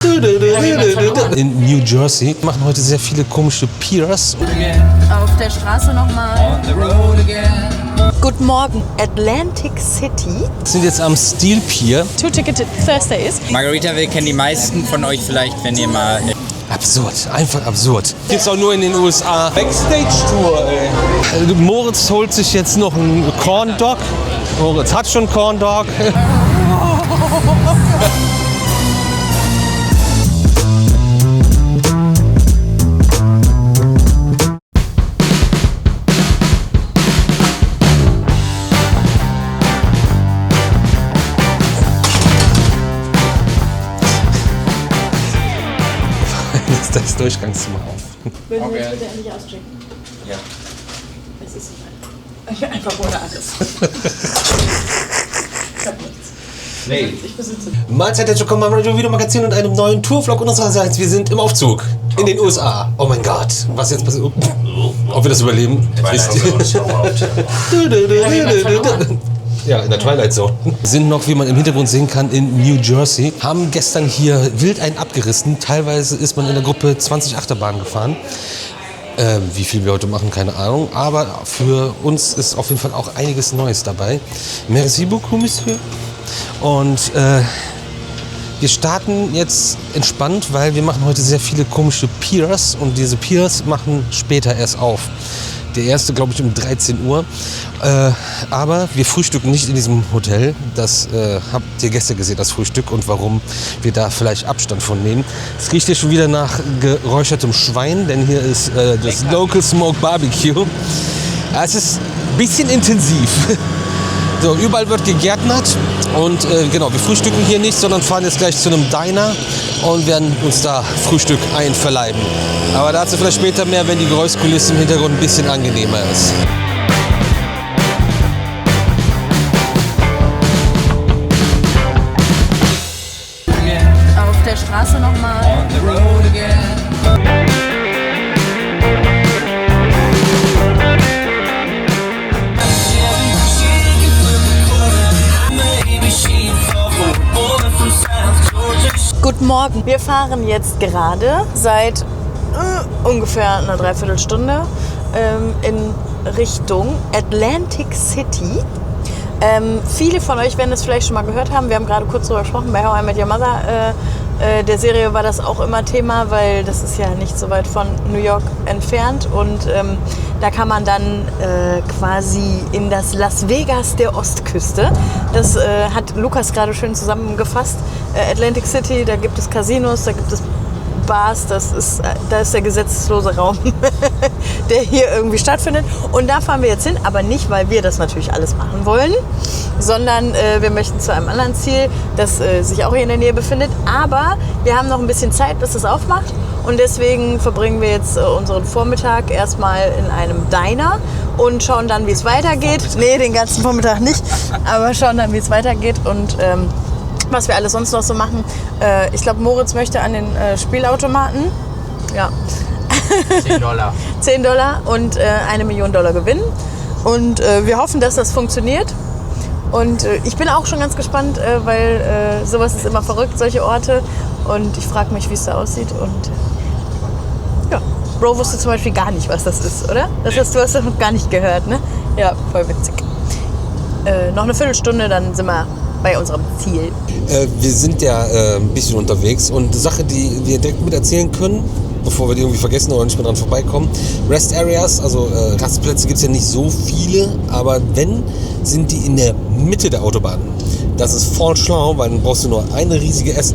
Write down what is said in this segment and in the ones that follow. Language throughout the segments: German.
In New Jersey machen heute sehr viele komische Piers. Auf der Straße nochmal. Guten Morgen, Atlantic City. Wir sind jetzt am Steel Pier. Two-Ticketed Thursdays. Margaritaville kennen die meisten von euch vielleicht, wenn ihr mal... Absurd, einfach absurd. Gibt's auch nur in den USA. Backstage-Tour, ey. Moritz holt sich jetzt noch einen Corn Dog. Moritz hat schon Corn Dog. Das Durchgangszimmer auf. Würden wir bitte endlich auschecken? Ja. Es ist soweit. Einfach ohne alles. Ich hab nichts. Nee. Ich besitze. Mahlzeit, herzlich willkommen beim Radio Video Magazin und einem neuen Tourvlog unsererseits. Wir sind im Aufzug in den USA. Oh mein Gott, was jetzt passiert? Ob wir das überleben? Ja, in der Twilight Zone. Wir sind noch, wie man im Hintergrund sehen kann, in New Jersey. Haben gestern hier wild einen abgerissen. Teilweise ist man in der Gruppe 20 Achterbahnen gefahren. Wie viel wir heute machen, keine Ahnung. Aber für uns ist auf jeden Fall auch einiges Neues dabei. Merci beaucoup, Monsieur. Und wir starten jetzt entspannt, weil wir machen heute sehr viele komische Piers. Und diese Piers machen später erst auf. Der erste, glaube ich, um 13 Uhr. Aber wir frühstücken nicht in diesem Hotel. Das habt ihr gestern gesehen, das Frühstück, und warum wir da vielleicht Abstand von nehmen. Es riecht hier schon wieder nach geräuchertem Schwein, denn hier ist das Local Smoke Barbecue. Es ist ein bisschen intensiv. So, überall wird gegärtnert und genau, wir frühstücken hier nicht, sondern fahren jetzt gleich zu einem Diner und werden uns da Frühstück einverleiben. Aber dazu vielleicht später mehr, wenn die Geräuschkulisse im Hintergrund ein bisschen angenehmer ist. Auf der Straße nochmal. Guten Morgen. Wir fahren jetzt gerade seit ungefähr einer Dreiviertelstunde in Richtung Atlantic City. Viele von euch werden es vielleicht schon mal gehört haben. Wir haben gerade kurz darüber gesprochen, bei How I Met Your Mother. Der Serie war das auch immer Thema, weil das ist ja nicht so weit von New York entfernt. Und da kann man dann quasi in das Las Vegas der Ostküste. Das hat Lukas gerade schön zusammengefasst. Atlantic City, da gibt es Casinos, da gibt es Bars, da ist der gesetzeslose Raum, der hier irgendwie stattfindet. Und da fahren wir jetzt hin, aber nicht, weil wir das natürlich alles machen wollen, sondern wir möchten zu einem anderen Ziel, das sich auch hier in der Nähe befindet. Aber wir haben noch ein bisschen Zeit, bis es aufmacht. Und deswegen verbringen wir jetzt unseren Vormittag erstmal in einem Diner und schauen dann, wie es weitergeht. Nee, den ganzen Vormittag nicht, aber schauen dann, wie es weitergeht und was wir alles sonst noch so machen. Ich glaube, Moritz möchte an den Spielautomaten. Ja. $10. $10 und $1 Million gewinnen. Und wir hoffen, dass das funktioniert. Und ich bin auch schon ganz gespannt, weil sowas ist immer verrückt, solche Orte. Und ich frage mich, wie es da aussieht. Und ja, Bro wusste zum Beispiel gar nicht, was das ist, oder? Das heißt, du hast das noch gar nicht gehört, ne? Ja, voll witzig. Noch eine Viertelstunde, dann sind wir bei unserem Ziel. Wir sind ja ein bisschen unterwegs, und eine Sache, die wir direkt mit erzählen können, bevor wir die irgendwie vergessen oder nicht mehr dran vorbeikommen. Rest Areas, also Rastplätze gibt es ja nicht so viele, aber wenn, sind die in der Mitte der Autobahn. Das ist voll schlau, weil dann brauchst du nur eine riesige Rest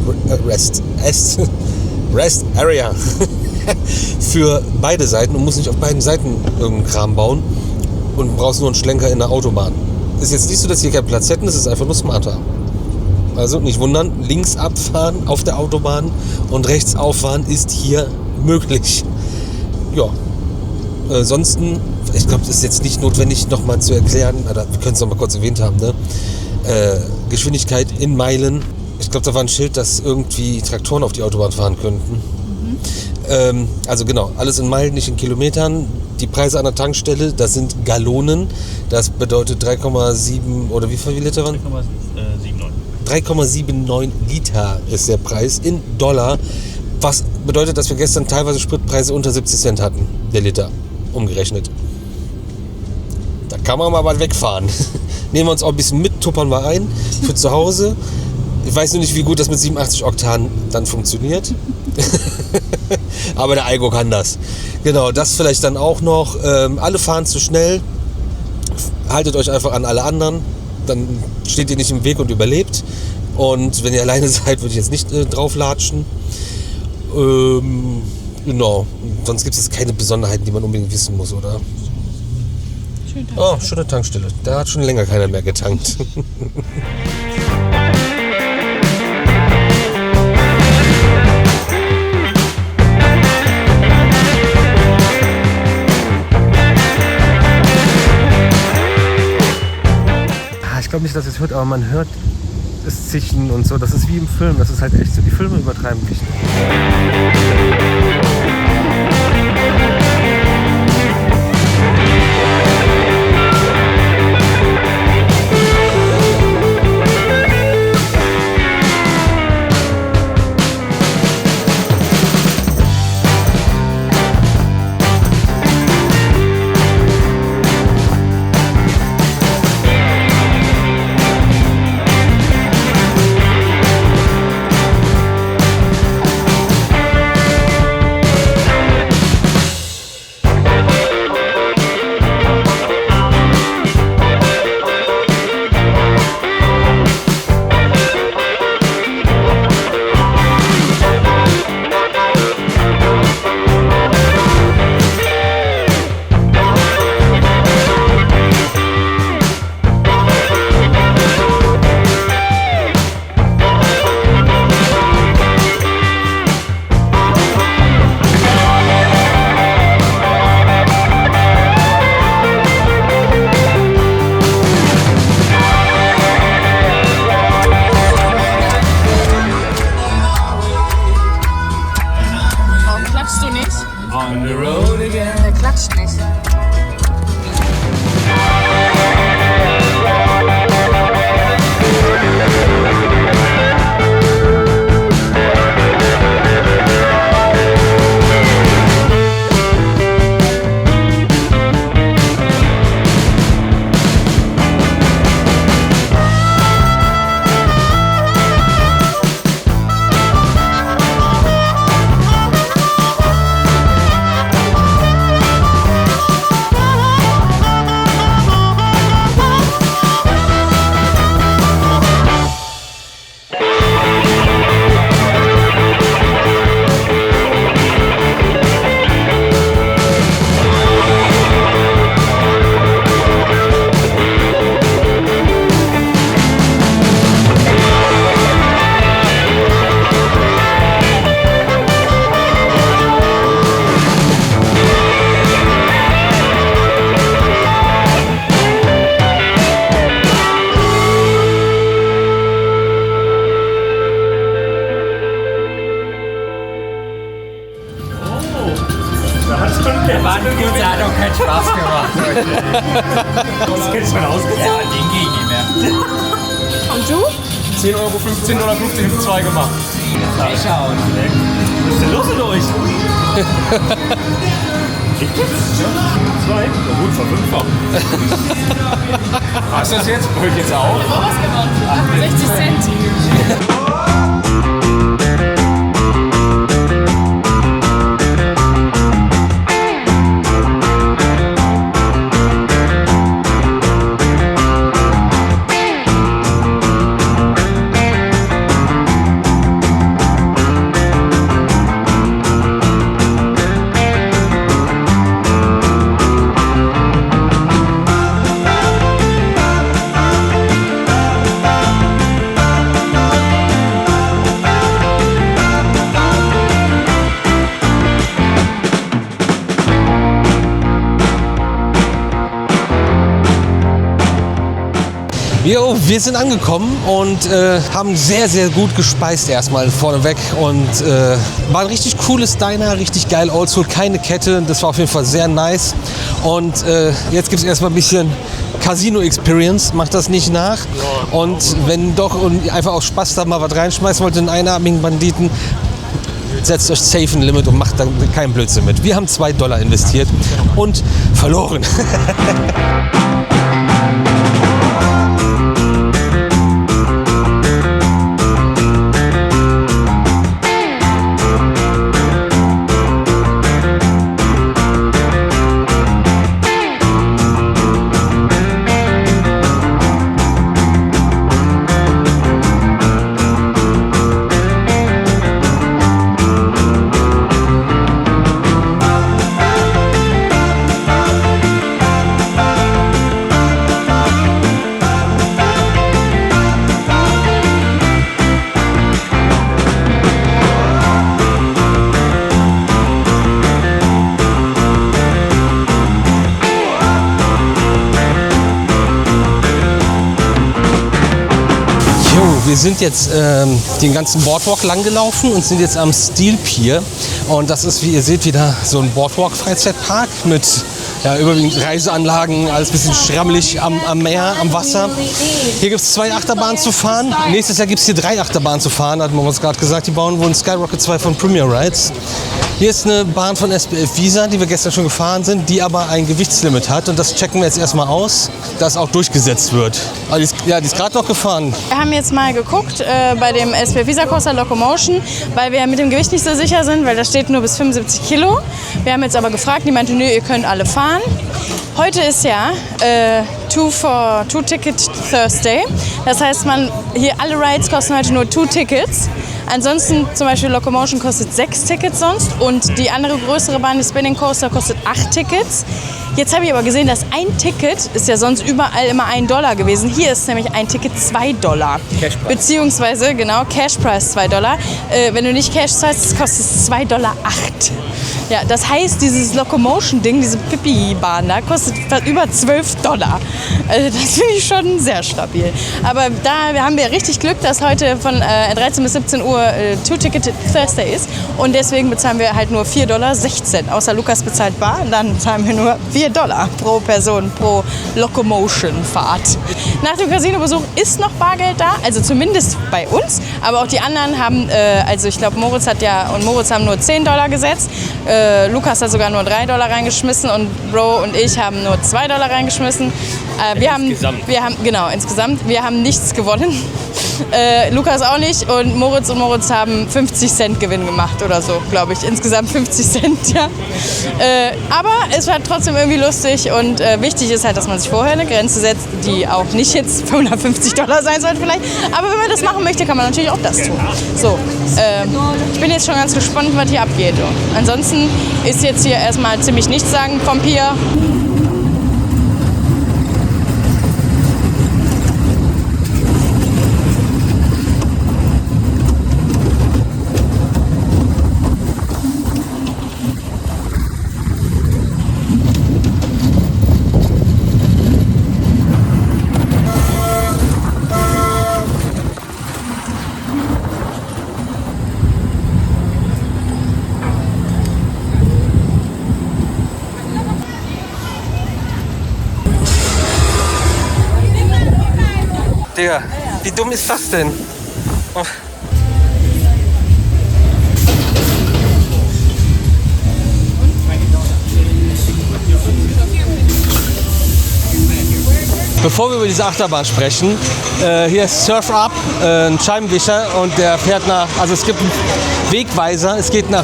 Area für beide Seiten und musst nicht auf beiden Seiten irgendeinen Kram bauen und brauchst nur einen Schlenker in der Autobahn. Ist jetzt nicht so, dass hier keinen Platz hätten, es ist einfach nur smarter. Also nicht wundern, links abfahren auf der Autobahn und rechts auffahren ist hier möglich. Ja, ansonsten, ich glaube, das ist jetzt nicht notwendig nochmal zu erklären, oder wir können es nochmal kurz erwähnt haben, ne? Geschwindigkeit in Meilen. Ich glaube, da war ein Schild, dass irgendwie Traktoren auf die Autobahn fahren könnten. Also genau, alles in Meilen, nicht in Kilometern. Die Preise an der Tankstelle, das sind Gallonen. Das bedeutet 3,7 oder wie viel Liter waren? 3,79. 3,79 Liter ist der Preis in Dollar. Was bedeutet, dass wir gestern teilweise Spritpreise unter 70 Cent hatten, der Liter, umgerechnet. Da kann man mal weit wegfahren. Nehmen wir uns auch ein bisschen mit, tuppern wir ein für zu Hause. Ich weiß nur nicht, wie gut das mit 87 Oktan dann funktioniert. Aber der Aigo kann das. Genau, das vielleicht dann auch noch. Alle fahren zu schnell. Haltet euch einfach an alle anderen. Dann steht ihr nicht im Weg und überlebt. Und wenn ihr alleine seid, würde ich jetzt nicht drauflatschen. Genau. Sonst gibt es jetzt keine Besonderheiten, die man unbedingt wissen muss, oder? Oh, schöne Tankstelle. Da hat schon länger keiner mehr getankt. Ich glaube nicht, dass ihr es hört, aber man hört es zischen und so. Das ist wie im Film. Das ist halt echt so. Die Filme übertreiben mich nicht. Klatscht nicht. hat doch keinen Spaß gemacht heute. Das geht schon ausgezahlt. Ja, den gehe ich nicht mehr. Und du? 10 Euro, 15 oder 15 für 2 gemacht. Ich schau. Was ist denn los mit euch? Zwei? Na gut, verfünffach. Hast du das jetzt? Hört jetzt auf? Was gemacht? 60 Cent. Jo, wir sind angekommen und haben sehr, sehr gut gespeist erstmal vorneweg und war ein richtig cooles Diner, richtig geil oldschool, keine Kette, das war auf jeden Fall sehr nice und jetzt gibt es erstmal ein bisschen Casino-Experience, macht das nicht nach und wenn doch und einfach aus Spaß da mal was reinschmeißen wollt, den einarmigen Banditen, setzt euch safe ein Limit und macht dann keinen Blödsinn mit. Wir haben $2 investiert und verloren. Wir sind jetzt den ganzen Boardwalk lang gelaufen und sind jetzt am Steel Pier. Und das ist, wie ihr seht, wieder so ein Boardwalk-Freizeitpark mit überwiegend Reiseanlagen, alles ein bisschen schrammelig am Meer, am Wasser. Hier gibt es 2 Achterbahnen zu fahren. Nächstes Jahr gibt es hier 3 Achterbahnen zu fahren, hat man uns gerade gesagt. Die bauen wohl Skyrocket 2 von Premier Rides. Hier ist eine Bahn von SBF Visa, die wir gestern schon gefahren sind, die aber ein Gewichtslimit hat. Und das checken wir jetzt erstmal aus, dass auch durchgesetzt wird. Aber die ist gerade noch gefahren. Wir haben jetzt mal geguckt bei dem SBF Visa Coaster Locomotion, weil wir mit dem Gewicht nicht so sicher sind, weil da steht nur bis 75 Kilo. Wir haben jetzt aber gefragt, die meinte, nö, ihr könnt alle fahren. Heute ist ja Two Ticket Thursday. Das heißt, hier alle Rides kosten heute nur 2 Tickets. Ansonsten zum Beispiel Locomotion kostet 6 Tickets sonst und die andere größere Bahn, die Spinning Coaster, kostet 8 Tickets. Jetzt habe ich aber gesehen, dass ein Ticket ist ja sonst überall immer $1 gewesen. Hier ist nämlich ein Ticket $2. Cashpreis. Beziehungsweise, genau, Cashpreis $2. Wenn du nicht Cash zahlst, kostet es $2,08. Ja, das heißt, dieses Locomotion-Ding, diese Pipi-Bahn da, kostet über $12. Also das finde ich schon sehr stabil. Aber da haben wir richtig Glück, dass heute von 13 bis 17 Uhr Two-Ticket Thursday ist. Und deswegen bezahlen wir halt nur $4,16. Außer Lukas bezahlt bar, dann zahlen wir nur $4 pro Person, pro Locomotion-Fahrt. Nach dem Casino-Besuch ist noch Bargeld da, also zumindest bei uns. Aber auch die anderen haben, also ich glaube Moritz haben nur $10 gesetzt. Lukas hat sogar nur $3 reingeschmissen und Bro und ich haben nur $2 reingeschmissen. Insgesamt. Wir haben nichts gewonnen. Lukas auch nicht und Moritz haben 50 Cent Gewinn gemacht oder so, glaube ich. Insgesamt 50 Cent, ja. Aber es war trotzdem irgendwie lustig und wichtig ist halt, dass man sich vorher eine Grenze setzt, die auch nicht jetzt $150 sein sollte vielleicht. Aber wenn man das machen möchte, kann man natürlich auch das tun. So, ich bin jetzt schon ganz gespannt, was hier abgeht. Und ansonsten ist jetzt hier erstmal ziemlich nichts sagen vom Pier. Digga, wie dumm ist das denn? Oh. Bevor wir über diese Achterbahn sprechen, hier ist Surf Up, ein Scheibenwischer und der fährt also es gibt einen Wegweiser, es geht nach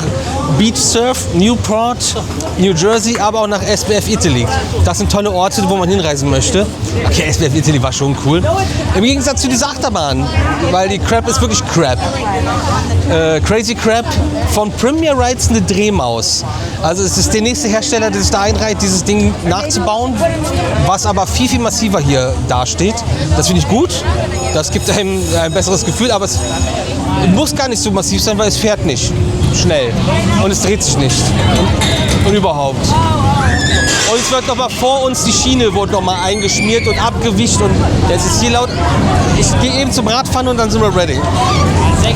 Beach Surf, Newport, New Jersey, aber auch nach SBF Italy. Das sind tolle Orte, wo man hinreisen möchte. Okay, SBF Italy war schon cool. Im Gegensatz zu dieser Achterbahn, weil die Crab ist wirklich Crab. Crazy Crab von Premier Rides eine Drehmaus. Also es ist der nächste Hersteller, der sich da einreiht, dieses Ding nachzubauen, was aber viel, viel massiver hier dasteht. Das finde ich gut. Das gibt einem ein besseres Gefühl, aber Muss gar nicht so massiv sein, weil es fährt nicht schnell und es dreht sich nicht und überhaupt. Und es wird nochmal vor uns, die Schiene wurde nochmal eingeschmiert und abgewischt und jetzt ist hier laut. Ich gehe eben zum Radfahren und dann sind wir ready. 6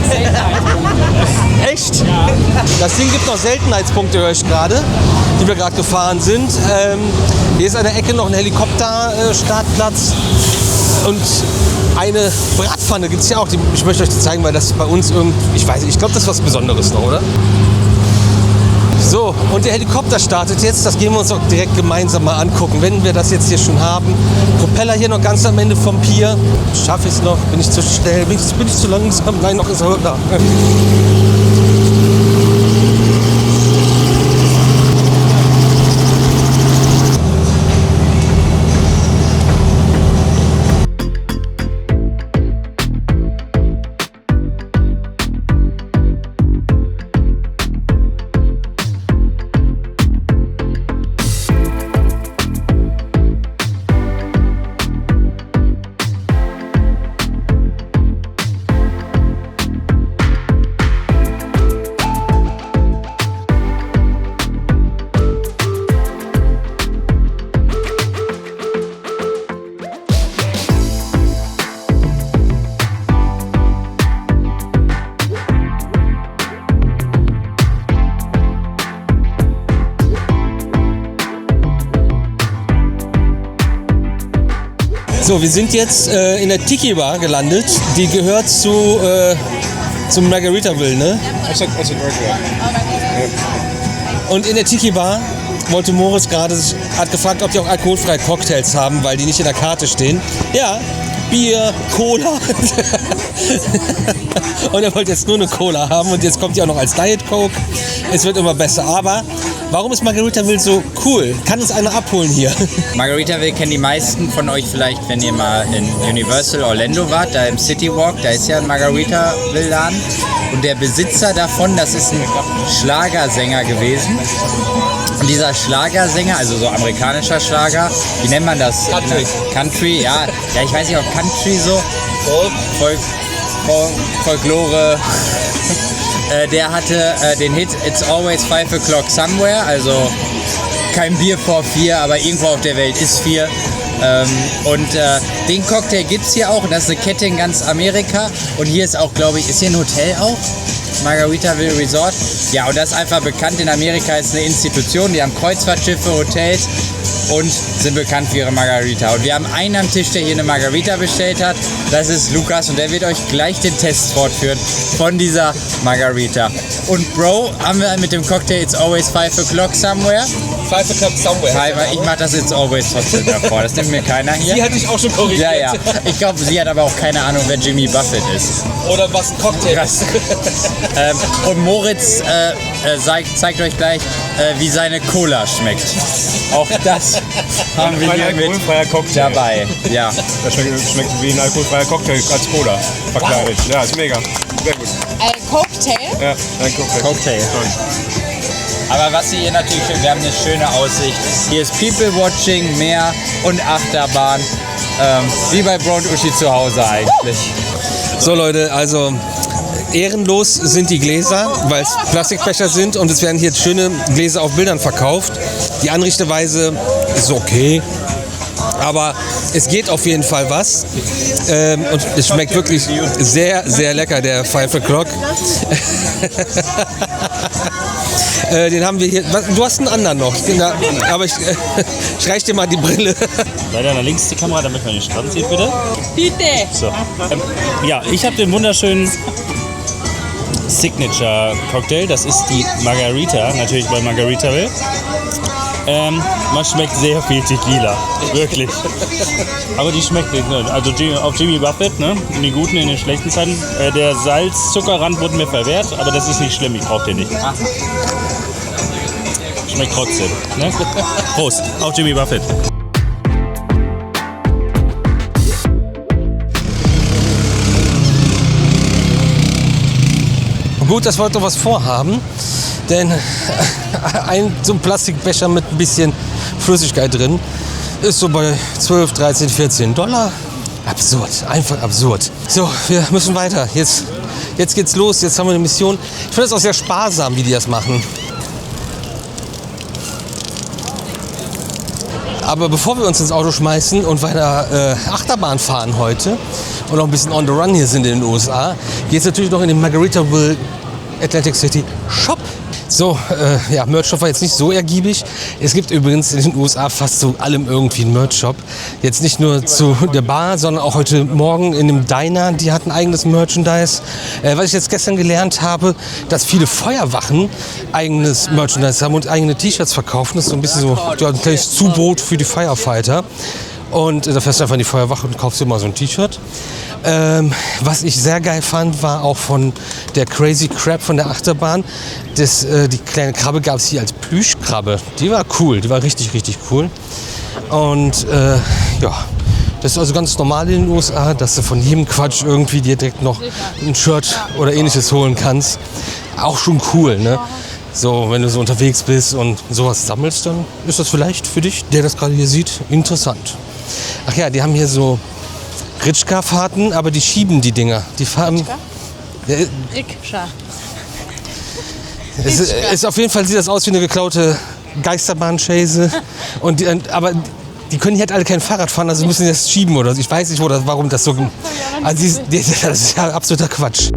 Echt? Ja. Das Ding gibt noch Seltenheitspunkte, höre ich gerade, die wir gerade gefahren sind. Hier ist an der Ecke noch ein Helikopterstartplatz und eine Bratpfanne gibt es ja auch. Ich möchte euch die zeigen, weil das bei uns ich glaube, das ist was Besonderes noch, oder? So, und der Helikopter startet jetzt. Das gehen wir uns auch direkt gemeinsam mal angucken, wenn wir das jetzt hier schon haben. Propeller hier noch ganz am Ende vom Pier. Schaffe ich es noch? Bin ich zu schnell? Bin ich zu langsam? Nein, noch ist er da. So, wir sind jetzt in der Tiki Bar gelandet. Die gehört zum Margaritaville, ne? Und in der Tiki Bar wollte Moritz gerade, hat gefragt, ob die auch alkoholfreie Cocktails haben, weil die nicht in der Karte stehen. Ja, Bier, Cola. Und er wollte jetzt nur eine Cola haben und jetzt kommt die auch noch als Diet Coke. Es wird immer besser, aber warum ist Margaritaville so cool? Kann uns einer abholen hier? Margaritaville kennen die meisten von euch vielleicht, wenn ihr mal in Universal Orlando wart, da im City Walk, da ist ja ein Margaritaville-Laden. Und der Besitzer davon, das ist ein Schlagersänger gewesen. Und dieser Schlagersänger, also so amerikanischer Schlager, wie nennt man das? Country, ja, ich weiß nicht, ob Country so, Folklore. Der hatte den Hit It's Always 5 O'Clock Somewhere, also kein Bier vor 4, aber irgendwo auf der Welt ist 4. Den Cocktail gibt es hier auch und das ist eine Kette in ganz Amerika. Und hier ist auch, glaube ich, ist hier ein Hotel auch? Margaritaville Resort. Ja, und das ist einfach bekannt in Amerika, ist eine Institution, die haben Kreuzfahrtschiffe, Hotels und sind bekannt für ihre Margarita. Und wir haben einen am Tisch, der hier eine Margarita bestellt hat. Das ist Lukas und der wird euch gleich den Test fortführen von dieser Margarita. Und Bro haben wir mit dem Cocktail It's Always 5 O'Clock Somewhere. 5 O'Clock Somewhere. Ich mach das It's Always trotzdem davor, das nimmt mir keiner hier. Die hatte ich auch schon korrigiert. Ja. Ich glaube, sie hat aber auch keine Ahnung, wer Jimmy Buffett ist. Oder was ein Cocktail ist. Und Moritz zeigt euch gleich, wie seine Cola schmeckt. Auch das haben wir hier mit Cocktail dabei. Ja. Das schmeckt wie ein alkoholfreier Cocktail als Cola verkleidet. Wow. Ja, ist mega. Sehr gut. Cocktail? Ja, ein Cocktail. Aber was Sie hier natürlich schön, wir haben eine schöne Aussicht. Hier ist People Watching, Meer und Achterbahn. Wie bei Bro und Uschi zu Hause eigentlich. So Leute, also ehrenlos sind die Gläser, weil es Plastikbecher sind und es werden hier schöne Gläser auf Bildern verkauft. Die Anrichteweise ist okay, aber es geht auf jeden Fall was. Und es schmeckt wirklich sehr, sehr lecker, der 5 O'Clock. Den haben wir hier. Du hast einen anderen noch. Aber ich reich dir mal die Brille. Leider nach links die Kamera, damit man den Strand sieht, bitte. Bitte. So. Ja, ich habe den wunderschönen Signature Cocktail. Das ist die Margarita, natürlich bei Margaritaville. Man schmeckt sehr viel Tequila, wirklich. Aber die schmeckt nicht, ne? Also auf Jimmy Buffett, ne? In den guten, in den schlechten Zeiten. Der Salz-Zuckerrand wurde mir verwehrt, aber das ist nicht schlimm, ich brauche den nicht. Schmeckt trotzdem, ne? Prost, auf Jimmy Buffett. Gut, dass wir heute noch was vorhaben, denn so ein Plastikbecher mit ein bisschen Flüssigkeit drin ist so bei 12, 13, 14 $. Absurd, einfach absurd. So, wir müssen weiter. Jetzt Jetzt geht's los, jetzt haben wir eine Mission. Ich finde es auch sehr sparsam, wie die das machen. Aber bevor wir uns ins Auto schmeißen und weiter Achterbahn fahren heute und noch ein bisschen on the run hier sind in den USA, geht es natürlich noch in den Margaritaville Atlantic City Shop. So, ja, Merch-Shop war jetzt nicht so ergiebig. Es gibt übrigens in den USA fast zu allem irgendwie einen Merch-Shop. Jetzt nicht nur zu der Bar, sondern auch heute Morgen in einem Diner, die hatten eigenes Merchandise. Was ich jetzt gestern gelernt habe, dass viele Feuerwachen eigenes Merchandise haben und eigene T-Shirts verkaufen. Das ist so ein bisschen so ja, ein kleines Zubrot für die Firefighter. Und da fährst du einfach in die Feuerwache und kaufst dir mal so ein T-Shirt. Was ich sehr geil fand, war auch von der Crazy Crab von der Achterbahn. Die kleine Krabbe gab es hier als Plüschkrabbe. Die war cool, die war richtig, richtig cool. Und ja, das ist also ganz normal in den USA, dass du von jedem Quatsch irgendwie dir direkt noch ein Shirt oder ähnliches holen kannst. Auch schon cool, ne? So, wenn du so unterwegs bist und sowas sammelst, dann ist das vielleicht für dich, der das gerade hier sieht, interessant. Ach ja, die haben hier so Ritschka-Fahrten, aber die schieben die Dinger. Die fahren. Rikscha. Es ist auf jeden Fall sieht das aus wie eine geklaute Geisterbahn-Chase. Aber die können hier halt alle kein Fahrrad fahren, also müssen das schieben oder so. Ich weiß nicht, warum das so. Also das ist ja absoluter Quatsch.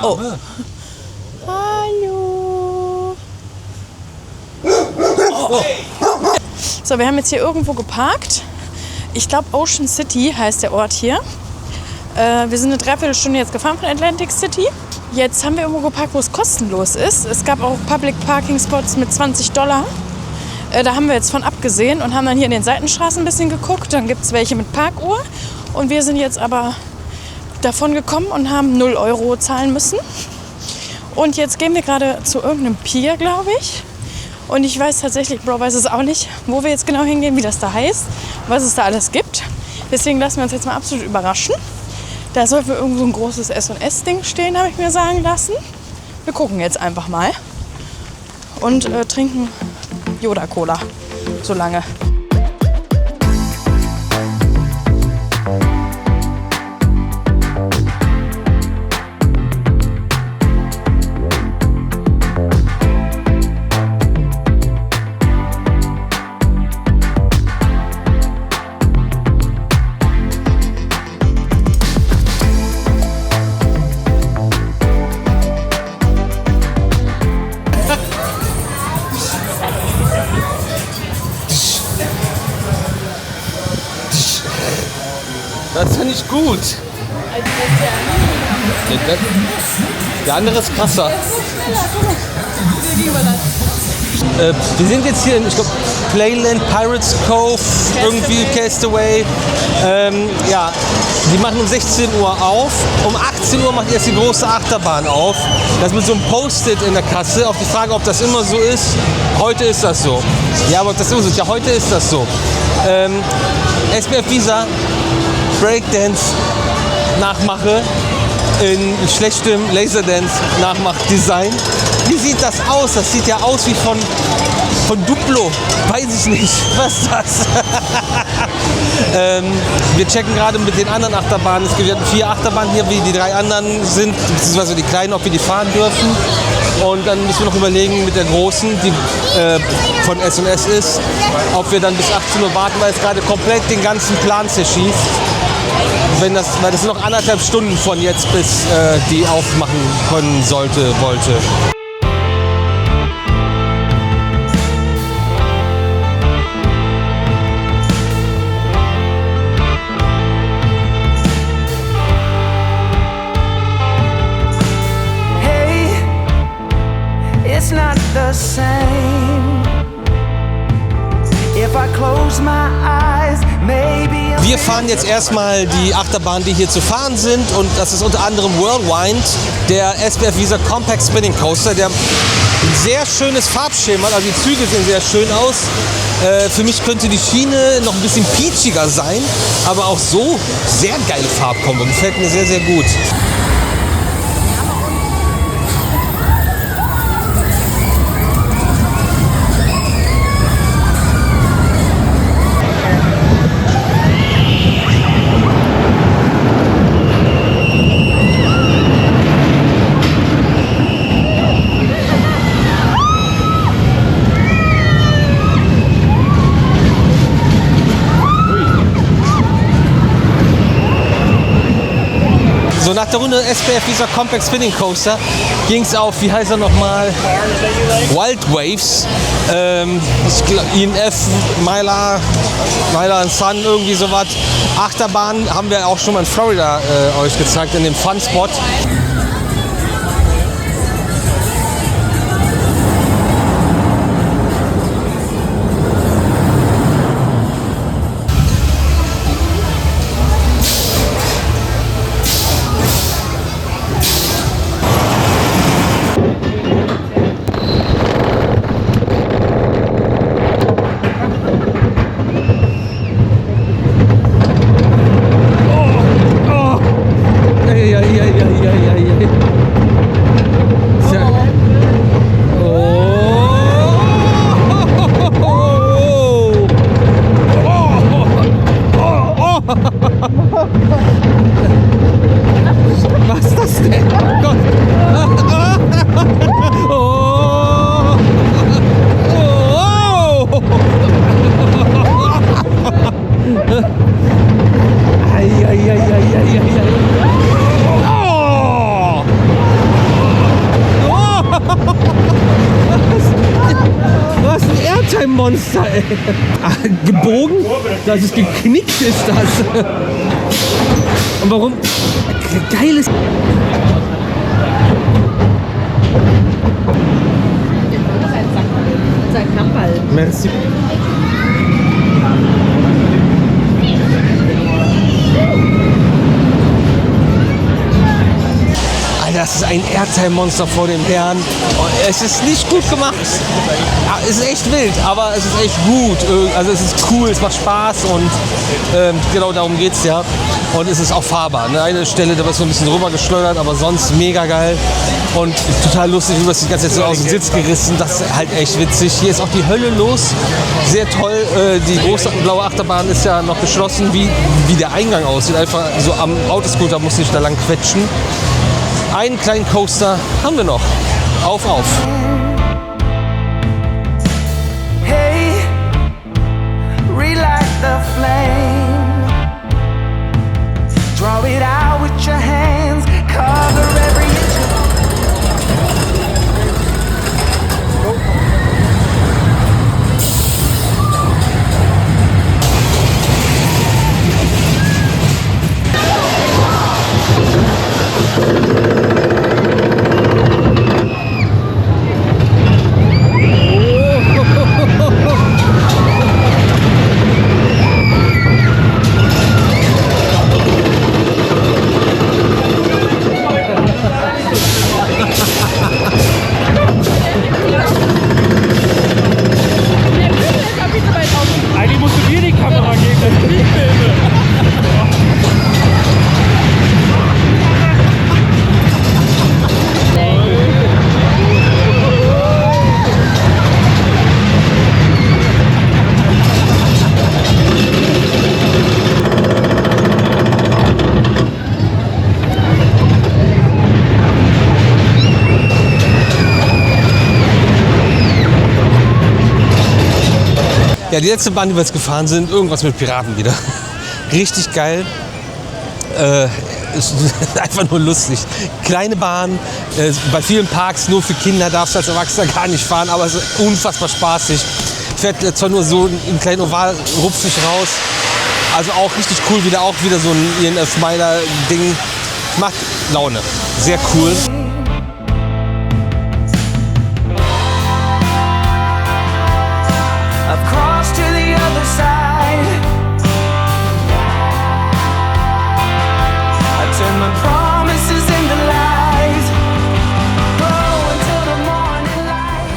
Oh. Hallo. Oh. So, wir haben jetzt hier irgendwo geparkt. Ich glaube, Ocean City heißt der Ort hier. Wir sind eine Dreiviertelstunde jetzt gefahren von Atlantic City. Jetzt haben wir irgendwo geparkt, wo es kostenlos ist. Es gab auch Public Parking Spots mit $20. Da haben wir jetzt von abgesehen und haben dann hier in den Seitenstraßen ein bisschen geguckt. Dann gibt es welche mit Parkuhr. Und wir sind jetzt aber davon gekommen und haben 0 € zahlen müssen. Und jetzt gehen wir gerade zu irgendeinem Pier, glaube ich. Und ich weiß tatsächlich, Bro weiß es auch nicht, wo wir jetzt genau hingehen, wie das da heißt, was es da alles gibt. Deswegen lassen wir uns jetzt mal absolut überraschen. Da soll für irgend so ein großes S&S-Ding stehen, habe ich mir sagen lassen. Wir gucken jetzt einfach mal und trinken Yoda-Cola so lange. Das finde ich gut. Der andere ist krasser. Wir sind jetzt hier in, ich glaube, Playland, Pirates Cove, irgendwie Castaway. Ja, die machen um 16 Uhr auf. Um 18 Uhr macht erst die große Achterbahn auf. Das ist mit so einem Post-it in der Kasse. Auf die Frage, ob das immer so ist. Heute ist das so. Ja, aber ob das immer so ist. Ja, heute ist das so. SBF Visa, Breakdance Nachmache in schlechtem Laserdance Nachmachdesign. Wie sieht das aus? Das sieht ja aus wie von Duplo. Weiß ich nicht. Was ist das? Wir checken gerade mit den anderen Achterbahnen. Es gibt 4 Achterbahnen hier, wie die 3 anderen sind, beziehungsweise die kleinen, ob wir die fahren dürfen. Und dann müssen wir noch überlegen mit der großen, die von S&S ist, ob wir dann bis 18 Uhr warten, weil es gerade komplett den ganzen Plan zerschießt. weil das sind noch 1,5 Stunden von jetzt bis die aufmachen können wollte. It's not the same. If I close my eyes, maybe Wir fahren jetzt erstmal die Achterbahn, die hier zu fahren sind, und das ist unter anderem Whirlwind, der SBF Visa Compact Spinning Coaster, der ein sehr schönes Farbschema hat, also die Züge sehen sehr schön aus. Für mich könnte die Schiene noch ein bisschen peachiger sein, aber auch so sehr geile Farbkombo, gefällt mir sehr, sehr gut. So, nach der Runde SBF Visa Compact Spinning Coaster ging es auf, wie heißt er nochmal? Wild Waves. Ich glaub, INF, Mylar and Sun, irgendwie sowas. Achterbahn haben wir auch schon mal in Florida euch gezeigt, in dem Fun Spot. Was ist das denn? Oh Gott! Oh! Oh! Oh! Was ein Airtime-Monster, ey! Gebogen? Das ist geknickt, ist das! Und warum? Geiles. Sein Kammerl. Merci. Alter, das ist ein Airtime-Monster vor dem Herrn. Es ist nicht gut gemacht. Es ist echt wild, aber es ist echt gut. Also es ist cool, es macht Spaß und genau darum geht es ja. Und es ist auch fahrbar. An einer Stelle, da wird so ein bisschen rüber geschleudert, aber sonst mega geil. Und total lustig, wie wir es die ganze Zeit so aus dem Sitz gerissen. Das ist halt echt witzig. Hier ist auch die Hölle los. Sehr toll. Die große blaue Achterbahn ist ja noch geschlossen, wie der Eingang aussieht. Einfach so am Autoscooter muss ich da lang quetschen. Einen kleinen Coaster haben wir noch. Auf. hey, relight the flame. Draw it out with your hands, cover every inch of Eigentlich musst du dir die Kamera geben, dass ich filme. Ja, die letzte Bahn, die wir jetzt gefahren sind, irgendwas mit Piraten wieder. Richtig geil. Ist einfach nur lustig. Kleine Bahn, bei vielen Parks nur für Kinder, darfst du als Erwachsener gar nicht fahren, aber es ist unfassbar spaßig. Fährt zwar nur so im kleinen Oval rupfig raus, also auch richtig cool, auch wieder so ein INF-Miler-Ding. Macht Laune, sehr cool. I've crossed to the other side. I turn my promises into lies. Grow until the morning light.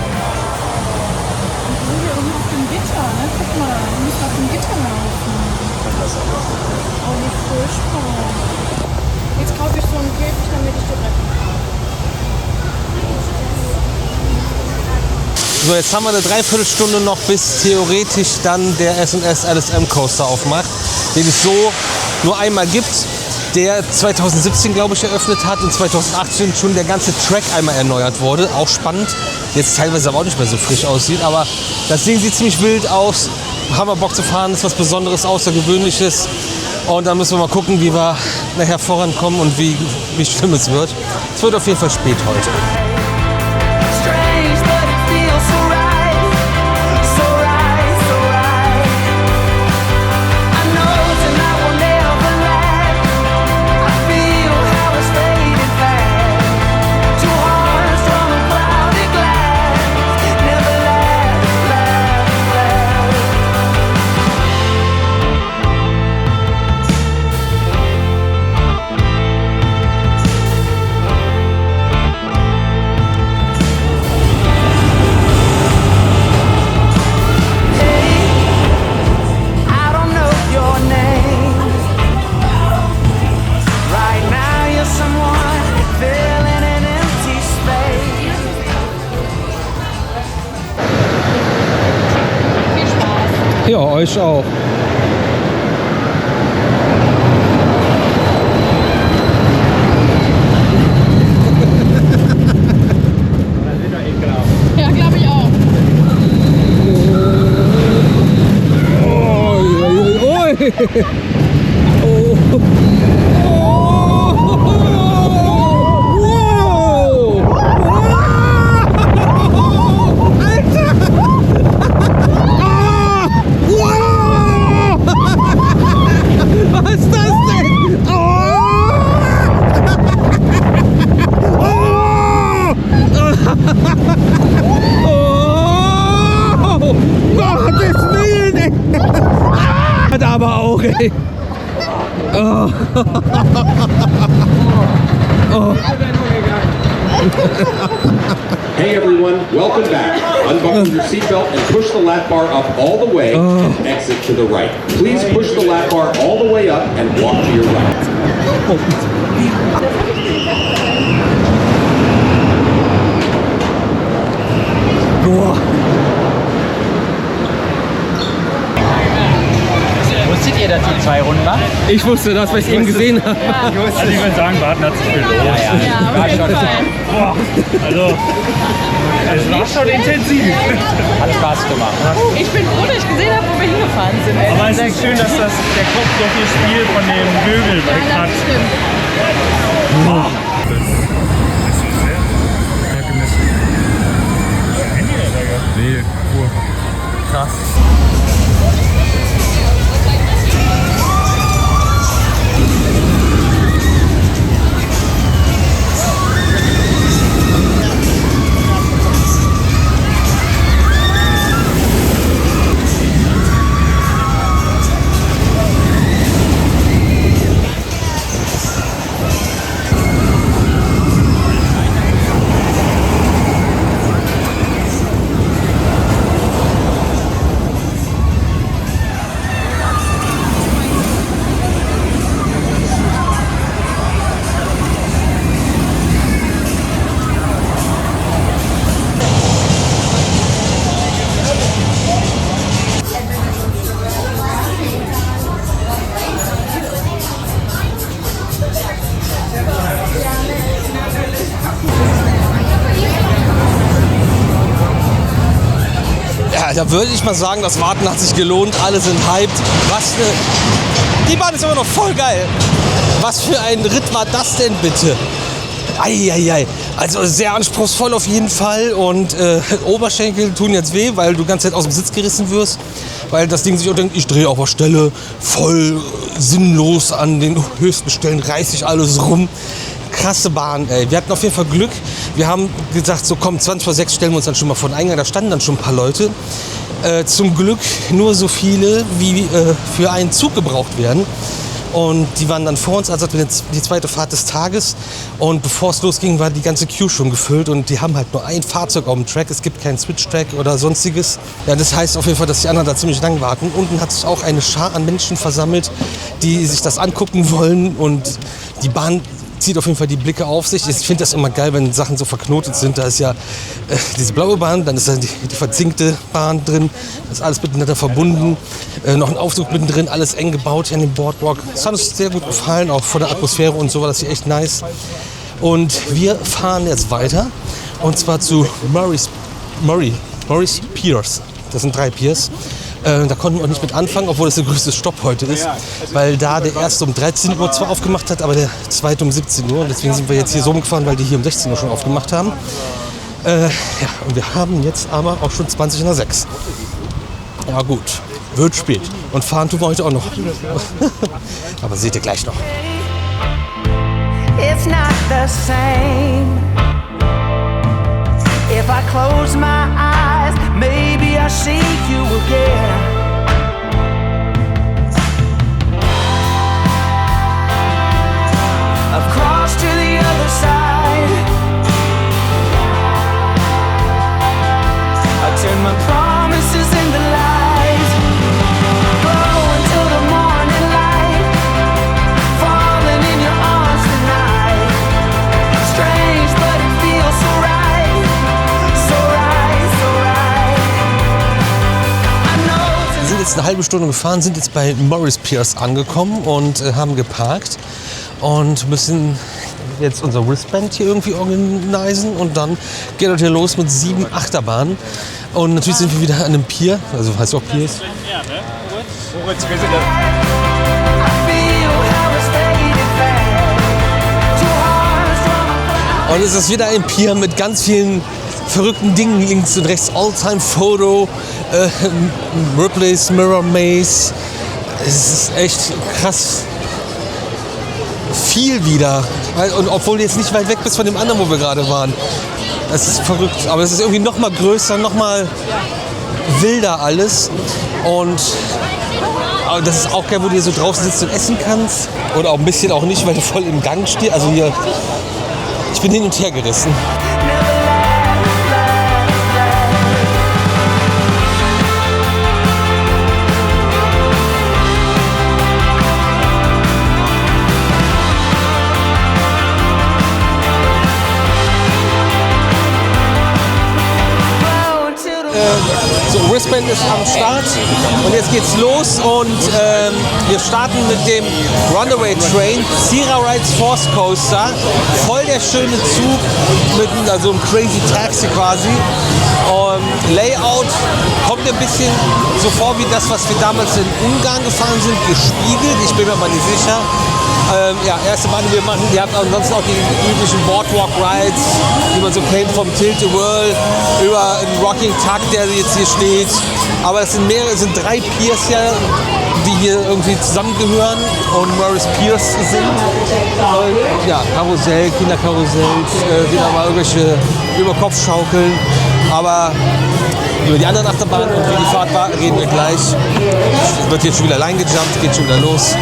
Hier oben auf dem Gitter, ne? Guck mal, du musst auf dem Gitter laufen. Oh, wie furchtbar. Jetzt kaufe ich so einen Käfig, damit ich dir retten kann. So, jetzt haben wir eine Dreiviertelstunde noch, bis theoretisch dann der S&S LSM Coaster aufmacht, den es so nur einmal gibt, der 2017, glaube ich, eröffnet hat und 2018 schon der ganze Track einmal erneuert wurde. Auch spannend, jetzt teilweise aber auch nicht mehr so frisch aussieht, aber das Ding sieht ziemlich wild aus. Haben wir Bock zu fahren, ist was Besonderes, Außergewöhnliches. Und dann müssen wir mal gucken, wie wir nachher vorankommen und wie schlimm es wird. Es wird auf jeden Fall spät heute. Strange, but it feels so right. So right, so right. I know tonight will never last. I feel how it's faded fast. Two hearts from a clouded glass. Never last, last, last. I don't know your name. Right now you're someone filling an empty space. Viel Spaß. Ja, euch auch. Ja, glaube ich auch. Was ist das denn? Gottes Willen, ey. Hat aber auch, ey. Hey everyone, welcome back. Unbuckle your seatbelt and push the lap bar up all the way and exit to the right. Please push the lap bar all the way up and walk to your right. Wusstet ihr, dass die 2 Runden waren? Ich wusste das, weil ich eben gesehen habe. Also ich würde sagen, Warten hat sich gelohnt. Ja, Ja, war auf jeden schon. Fall. Boah, also es war schon intensiv. Hat Spaß gemacht. Ich bin froh, dass ich gesehen habe, wo wir hingefahren sind. Aber es ist schön, dass der Kopf so viel Spiel von dem Möbel weg Ja, hat. das stimmt. Nee, pur. Krass. Da würde ich mal sagen, das Warten hat sich gelohnt, alle sind hyped. Die Bahn ist immer noch voll geil. Was für ein Ritt war das denn bitte? Eieiei. Also sehr anspruchsvoll auf jeden Fall und Oberschenkel tun jetzt weh, weil du die ganze Zeit aus dem Sitz gerissen wirst, weil das Ding sich auch denkt, ich drehe auf der Stelle voll sinnlos an den höchsten Stellen, reiß ich alles rum. Krasse Bahn, ey. Wir hatten auf jeden Fall Glück. Wir haben gesagt, so komm, 20 vor 6 stellen wir uns dann schon mal vor den Eingang. Da standen dann schon ein paar Leute. Zum Glück nur so viele, wie für einen Zug gebraucht werden. Und die waren dann vor uns, also hatten wir die zweite Fahrt des Tages. Und bevor es losging, war die ganze Queue schon gefüllt. Und die haben halt nur ein Fahrzeug auf dem Track. Es gibt keinen Switch-Track oder sonstiges. Ja, das heißt auf jeden Fall, dass die anderen da ziemlich lang warten. Unten hat sich auch eine Schar an Menschen versammelt, die sich das angucken wollen. Und die Bahn zieht auf jeden Fall die Blicke auf sich. Ich finde das immer geil, wenn Sachen so verknotet sind. Da ist ja diese blaue Bahn, dann ist da die verzinkte Bahn drin. Das ist alles miteinander verbunden. Noch ein Aufzug mittendrin, alles eng gebaut hier an dem Boardwalk. Das hat uns sehr gut gefallen, auch von der Atmosphäre und so war das hier echt nice. Und wir fahren jetzt weiter und zwar zu Morris Piers. Das sind 3 Piers. Da konnten wir auch nicht mit anfangen, obwohl das der größte Stopp heute ist, weil da der erste um 13 Uhr zwar aufgemacht hat, aber der zweite um 17 Uhr. Und deswegen sind wir jetzt hier so umgefahren, weil die hier um 16 Uhr schon aufgemacht haben. Ja, und wir haben jetzt aber auch schon 20 nach 6. Ja gut, wird spät. Und fahren tun wir heute auch noch. Aber seht ihr gleich noch. It's not the same. If I close my eyes, maybe I see you again. I've crossed to the other side. I turn my promises into lies. Glow until the morning light. Falling in your arms tonight. Strange, but it feels so right. So right, so right. I know. Wir sind jetzt eine halbe Stunde gefahren, sind jetzt bei Morris Piers angekommen und haben geparkt und müssen jetzt unser Wristband hier irgendwie organisieren und dann geht es hier los mit 7 Achterbahnen und natürlich sind wir wieder an einem Pier, also heißt auch Piers. I feel how it's faded back. Two hearts from Und es ist wieder ein Pier mit ganz vielen verrückten Dingen, links und rechts, All-Time-Photo, Ripley's Mirror Maze. Es ist echt krass viel wieder. Und obwohl du jetzt nicht weit weg bist von dem anderen, wo wir gerade waren. Es ist verrückt, aber es ist irgendwie noch mal größer, noch mal wilder alles. Und aber das ist auch geil, wo du hier so draußen sitzt und essen kannst. Oder auch ein bisschen auch nicht, weil du voll im Gang stehst. Also hier, ich bin hin und her gerissen. So, Wristband ist am Start und jetzt geht's los und wir starten mit dem Runaway Train, Sierra Rides Force Coaster, voll der schöne Zug mit also einem Crazy Taxi quasi. Layout kommt ein bisschen so vor wie das, was wir damals in Ungarn gefahren sind, gespiegelt, ich bin mir aber nicht sicher. Ja, erste Bahn, die wir machen, ihr habt ansonsten auch die üblichen Boardwalk-Rides, die man so kennt, vom Tilt-A-Whirl über einen Rocking Tug, der jetzt hier steht. Aber es sind mehrere, es sind 3 Piers hier, die hier irgendwie zusammengehören und Morris Piers sind. Ja, Karussell, Kinderkarussells, wieder mal irgendwelche Überkopfschaukeln. Aber über die anderen Achterbahnen und wie die Fahrt war, reden wir gleich. Es wird jetzt schon wieder line gejumpt, geht schon wieder los.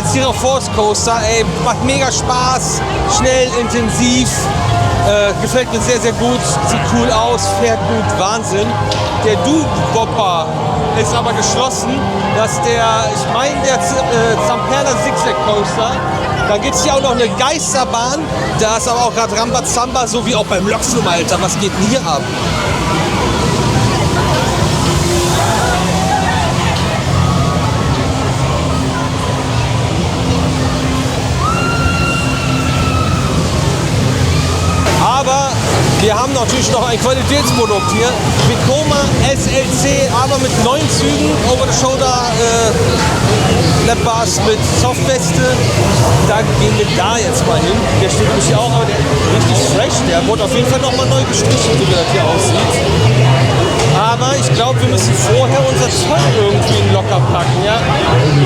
Zero Force Coaster, ey, macht mega Spaß, schnell, intensiv, gefällt mir sehr, sehr gut, sieht cool aus, fährt gut, Wahnsinn. Der Doo-Whopper ist aber geschlossen, dass ich meine, der Zamperla Zigzag Coaster, da gibt es hier auch noch eine Geisterbahn, da ist aber auch gerade Rambazamba, so wie auch beim Lokflum, Alter, was geht denn hier ab? Aber wir haben natürlich noch ein Qualitätsprodukt hier. Vekoma SLC, aber mit 9 Zügen, Over-the-Shoulder Lapbars mit Softweste. Da gehen wir da jetzt mal hin. Der steht nämlich hier auch, aber der ist richtig fresh. Der wurde auf jeden Fall nochmal neu gestrichen, so wie das hier aussieht. Aber ich glaube, wir müssen vorher unser Zeug irgendwie in Locker packen. Ja?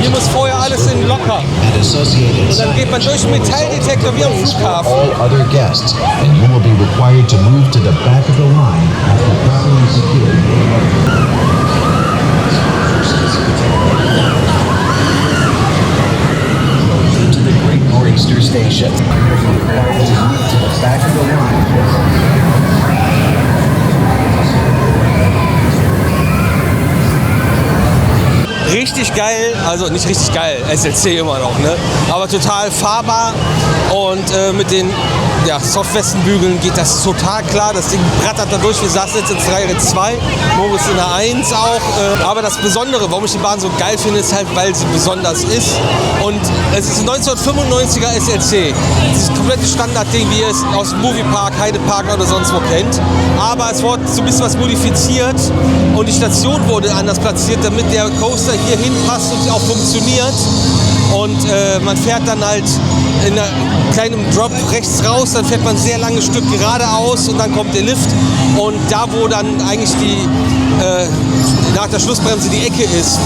Hier muss vorher alles in Locker. Und dann geht man durch den Metalldetektor wie am Flughafen. All other guests, and you will be required to move to the back of the line after properly secured. To the Great Nor'easter Station. You will be required to move to the back of the line. Richtig geil, also nicht richtig geil, SLC immer noch, ne? Aber total fahrbar und mit den Softwestenbügeln geht das total klar. Das Ding brattert da durch. Wir saßen jetzt in 3-2, Moritz in der 1 auch. Aber das Besondere, warum ich die Bahn so geil finde, ist halt, weil sie besonders ist. Und es ist ein 1995er SLC. Dieses komplette Standardding, wie ihr es aus dem Moviepark, Heidepark oder sonst wo kennt. Aber es wurde so ein bisschen was modifiziert und die Station wurde anders platziert, damit der Coaster hier hinpasst und auch funktioniert. Und man fährt dann halt in einem kleinen Drop rechts raus, dann fährt man ein sehr langes Stück geradeaus und dann kommt der Lift. Und da, wo dann eigentlich nach der Schlussbremse die Ecke ist,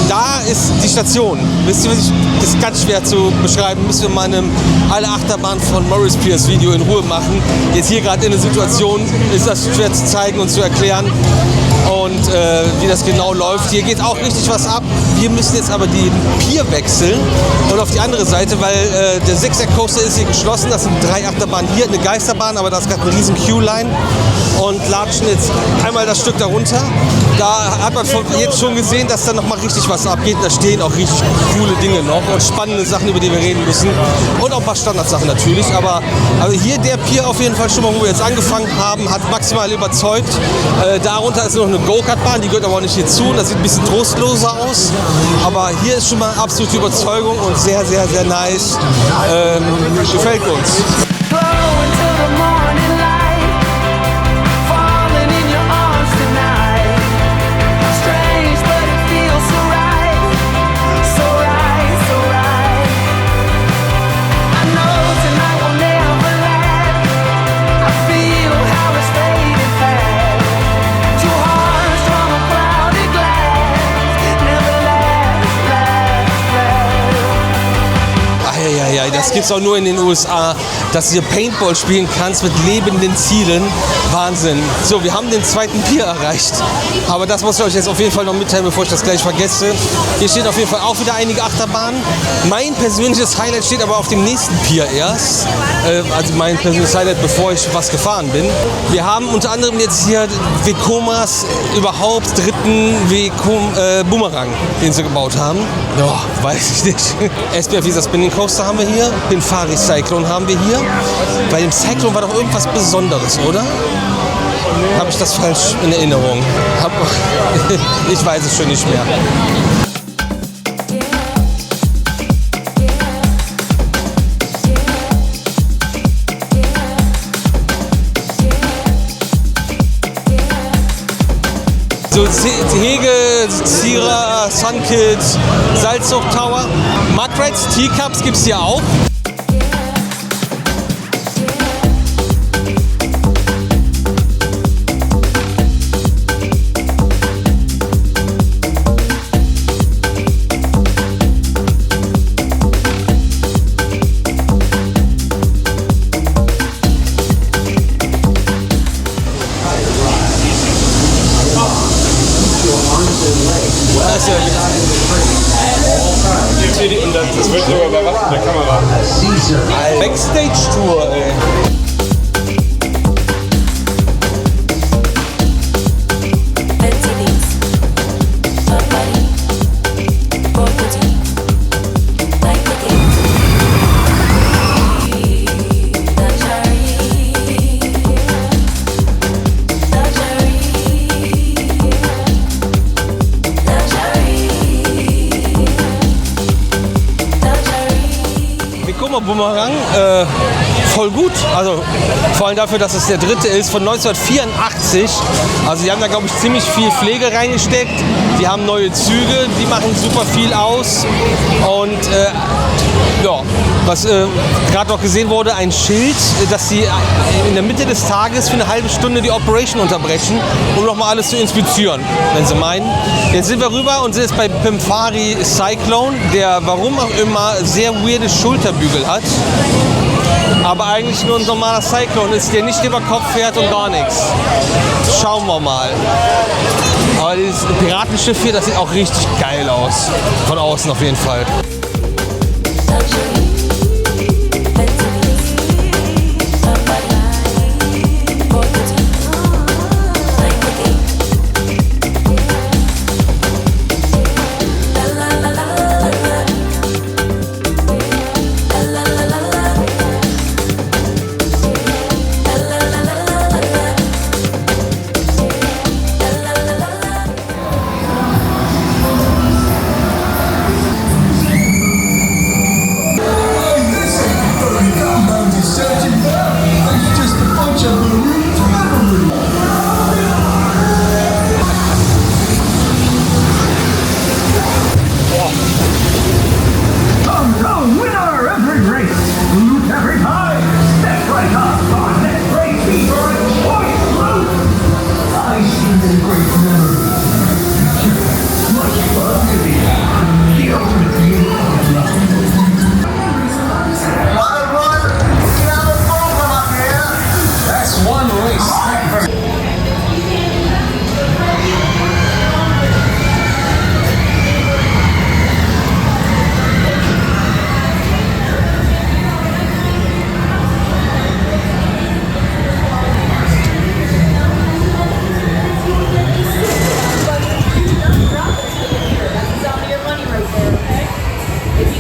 da ist die Station. Wisst ihr, das ist ganz schwer zu beschreiben. Müssen wir mal alle Achterbahn von Maurice Pierce Video in Ruhe machen. Jetzt hier gerade in der Situation ist das schwer zu zeigen und zu erklären. Und wie das genau läuft. Hier geht auch richtig was ab. Wir müssen jetzt aber den Pier wechseln und auf die andere Seite, weil der Zigzag Coaster ist hier geschlossen. Das sind 3 Achterbahnen hier, eine Geisterbahn, aber da ist gerade eine riesen Q-Line und latschen jetzt einmal das Stück darunter. Da hat man jetzt schon gesehen, dass da nochmal richtig was abgeht. Da stehen auch richtig coole Dinge noch und spannende Sachen, über die wir reden müssen. Und auch ein paar Standardsachen natürlich. Aber hier der Pier auf jeden Fall schon mal, wo wir jetzt angefangen haben, hat maximal überzeugt. Darunter ist noch eine Go-Kart-Bahn, die gehört aber auch nicht hierzu. Das sieht ein bisschen trostloser aus. Aber hier ist schon mal absolute Überzeugung und sehr, sehr, sehr nice. Gefällt uns. Das gibt es auch nur in den USA, dass du hier Paintball spielen kannst mit lebenden Zielen. Wahnsinn. So, wir haben den zweiten Pier erreicht. Aber das muss ich euch jetzt auf jeden Fall noch mitteilen, bevor ich das gleich vergesse. Hier stehen auf jeden Fall auch wieder einige Achterbahnen. Mein persönliches Highlight steht aber auf dem nächsten Pier erst. Also mein persönliches Highlight, bevor ich was gefahren bin. Wir haben unter anderem jetzt hier Vekomas überhaupt dritten Boomerang, den sie gebaut haben. Oh, weiß ich nicht. SBF Visa Spinning Coaster haben wir hier. Den Fari Cyclone haben wir hier. Bei dem Cyclone war doch irgendwas Besonderes, oder? Habe ich das falsch in Erinnerung? Ich weiß es schon nicht mehr. So Hege, Zira, Sunkit, Salzburg Tower. Magrets, Teacups gibt es hier auch. Und das wird sogar Bumerang. Voll gut. Also vor allem dafür, dass es der dritte ist von 1984. Also die haben da, glaube ich, ziemlich viel Pflege reingesteckt. Die haben neue Züge, die machen super viel aus. Und ja, was gerade noch gesehen wurde, ein Schild, dass sie in der Mitte des Tages für eine halbe Stunde die Operation unterbrechen, um nochmal alles zu inspizieren, wenn sie meinen. Jetzt sind wir rüber und sind jetzt bei Pimfari Cyclone, der warum auch immer sehr weirde Schulterbügel hat. Aber eigentlich nur ein normaler Cyclone ist, der nicht über Kopf fährt und gar nichts. Schauen wir mal. Aber dieses Piratenschiff hier, das sieht auch richtig geil aus. Von außen auf jeden Fall.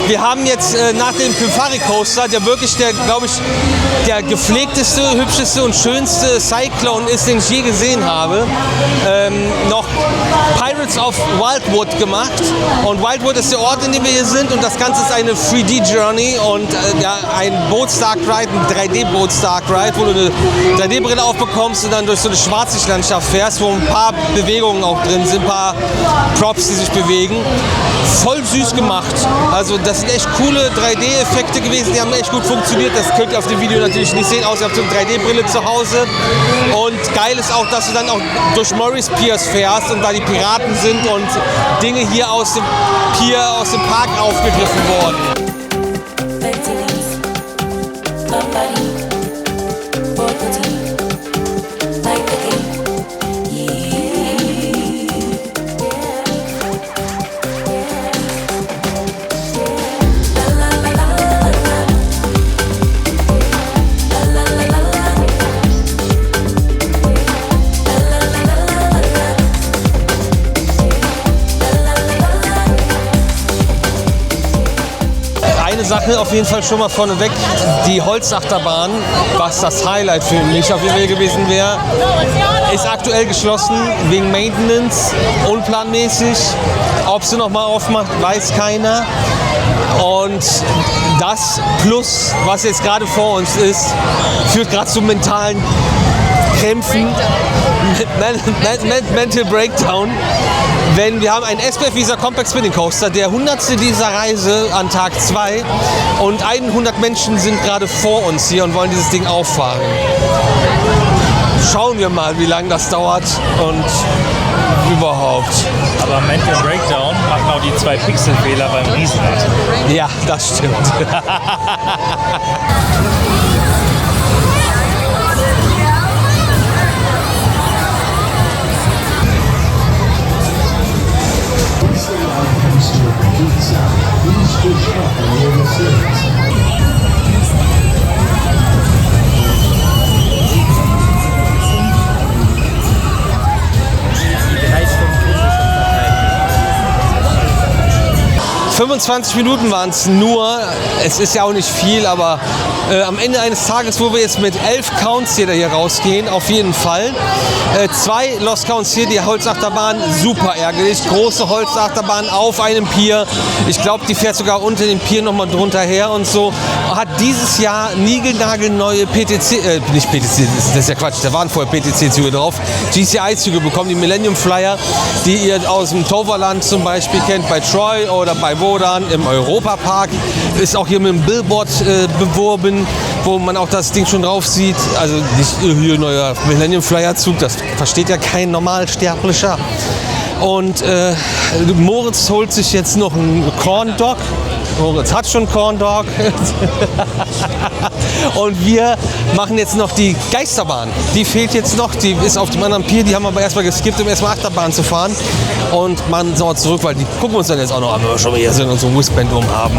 Wir haben jetzt nach dem Pimfari Coaster, der wirklich der, glaube ich, der gepflegteste, hübscheste und schönste Cyclone ist, den ich je gesehen habe, noch Pirates of Wildwood gemacht. Und Wildwood ist der Ort, in dem wir hier sind, und das Ganze ist eine 3D-Journey und ja, ein Boot-Stark Ride, ein 3D-Boot-Stark Ride, wo du eine 3D-Brille aufbekommst und dann durch so eine Schwarzlichtlandschaft fährst, wo ein paar Bewegungen auch drin sind, ein paar Props, die sich bewegen. Voll süß gemacht. Also das sind echt coole 3D-Effekte gewesen, die haben echt gut funktioniert. Das könnt ihr auf dem Video natürlich nicht sehen, außer ihr habt so eine 3D-Brille zu Hause. Und geil ist auch, dass du dann auch durch Morris Piers fährst und da die Piraten sind und Dinge hier aus dem Pier, aus dem Park aufgegriffen wurden. Sache auf jeden Fall schon mal vorneweg, die Holzachterbahn, was das Highlight für mich auf jeden Fall gewesen wäre, ist aktuell geschlossen wegen Maintenance, unplanmäßig. Ob sie nochmal aufmacht, weiß keiner. Und das plus, was jetzt gerade vor uns ist, führt gerade zu mentalen Krämpfen, Mental Breakdown. Wenn wir haben einen SBF Visa Compact Spinning Coaster, der 100. dieser Reise an Tag 2, und 100 Menschen sind gerade vor uns hier und wollen dieses Ding auffahren. Schauen wir mal, wie lange das dauert und überhaupt. Aber Mental Breakdown machen auch die 2 Pixelfehler beim Riesenrad. Ja, das stimmt. 25 Minuten waren es nur. Es ist ja auch nicht viel, aber am Ende eines Tages, wo wir jetzt mit 11 Counts hier rausgehen, auf jeden Fall. 2 Lost Counts hier, die Holzachterbahn, super ärgerlich. Große Holzachterbahn auf einem Pier. Ich glaube, die fährt sogar unter dem Pier nochmal drunter her und so. Hat dieses Jahr niegelnagelneue nicht PTC, das ist ja Quatsch, da waren vorher PTC-Züge drauf. GCI-Züge bekommen, die Millennium Flyer, die ihr aus dem Toverland zum Beispiel kennt, bei Troy oder bei Wodan im Europapark. Ist auch hier mit dem Billboard beworben, wo man auch das Ding schon drauf sieht. Also nicht hier neuer Millennium Flyer Zug, das versteht ja kein Normalsterblicher. Und Moritz holt sich jetzt noch einen Corn Dog. Moritz hat schon Corn Dog. Und wir machen jetzt noch die Geisterbahn. Die fehlt jetzt noch, die ist auf dem anderen Pier. Die haben wir aber erstmal geskippt, um erstmal Achterbahn zu fahren. Und machen so zurück, weil die gucken wir uns dann jetzt auch noch an, wenn wir schon mal hier sind und so ein Wristband haben.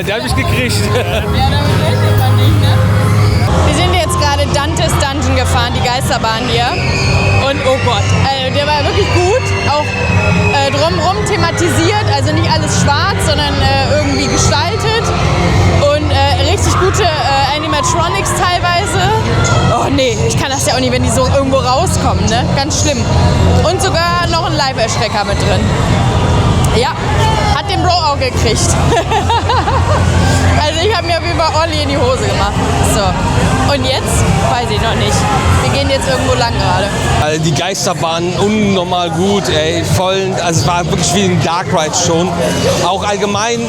Der hat mich gekriegt. Ja, damit rechnet man nicht, ne? Wir sind jetzt gerade Dante's Dungeon gefahren, die Geisterbahn hier. Und oh Gott, der war wirklich gut. Auch drumherum thematisiert, also nicht alles schwarz, sondern irgendwie gestaltet. Und richtig gute Animatronics teilweise. Oh nee, ich kann das ja auch nicht, wenn die so irgendwo rauskommen, ne? Ganz schlimm. Und sogar noch ein Live-Erschrecker mit drin. Ja, hat den Bro auch gekriegt. Also ich habe mir auf jeden Fall ordentlich in die Hose gemacht. So, und jetzt? Weiß ich noch nicht. Wir gehen jetzt irgendwo lang gerade. Also die Geisterbahn unnormal gut, ey. Voll, also es war wirklich wie ein Dark Ride schon. Auch allgemein